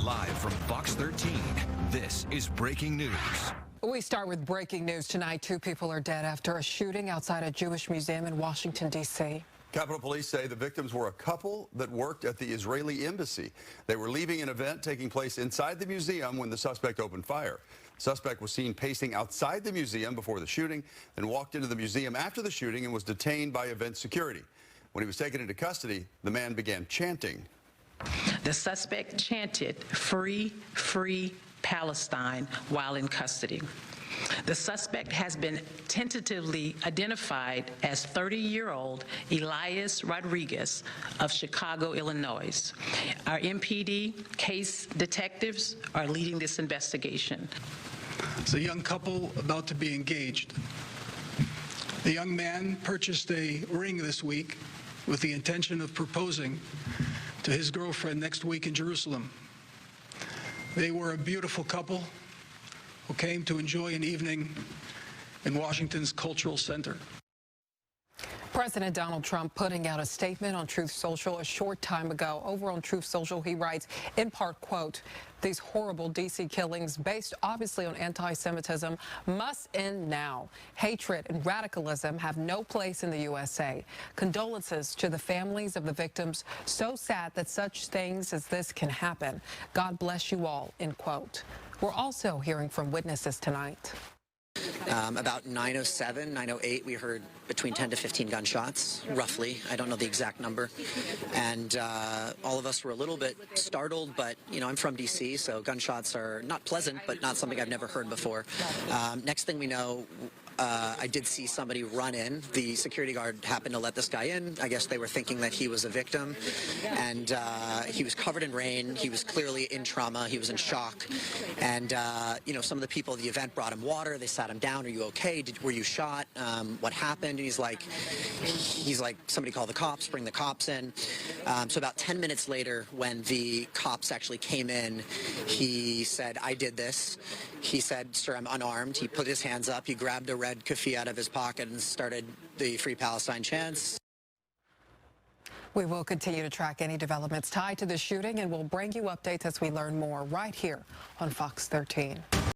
Live from Fox 13, this is breaking news. We start with breaking news tonight. 2 people are dead after a shooting outside a Jewish museum in Washington, D.C. Capitol Police say the victims were a couple that worked at the Israeli embassy. They were leaving an event taking place inside the museum when the suspect opened fire. The suspect was seen pacing outside the museum before the shooting, then walked into the museum after the shooting and was detained by event security. When he was taken into custody, the man began chanting. The suspect chanted, "Free, free Palestine," while in custody. The suspect has been tentatively identified as 30-year-old Elias Rodriguez of Chicago, Illinois. Our MPD case detectives are leading this investigation. It's a young couple about to be engaged. The young man purchased a ring this week with the intention of proposing to his girlfriend next week in Jerusalem. They were a beautiful couple who came to enjoy an evening in Washington's Cultural Center. President Donald Trump putting out a statement on Truth Social a short time ago. Over on Truth Social, he writes, in part, quote, "These horrible D.C. killings, based obviously on anti-Semitism, must end now. Hatred and radicalism have no place in the USA. Condolences to the families of the victims. So sad that such things as this can happen. God bless you all," end quote. We're also hearing from witnesses tonight. About 9:07, 9:08, we heard between 10 to 15 gunshots, roughly. I don't know the exact number. And all of us were a little bit startled, but, you know, I'm from D.C., so gunshots are not pleasant, but not something I've never heard before. Next thing we know, I did see somebody run in. The security guard happened to let this guy in. I guess they were thinking that he was a victim. And he was covered in rain. He was clearly in trauma. He was in shock. And, you know, some of the people at the event brought him water. They sat him down. "Are you okay? Were you shot? What happened?" And he's like, "Somebody call the cops, bring the cops in." So about 10 minutes later, when the cops actually came in, he said, "I did this." He said, "Sir, I'm unarmed." He put his hands up. He grabbed a red kufi out of his pocket and started the Free Palestine chants. We will continue to track any developments tied to the shooting, and we'll bring you updates as we learn more right here on Fox 13.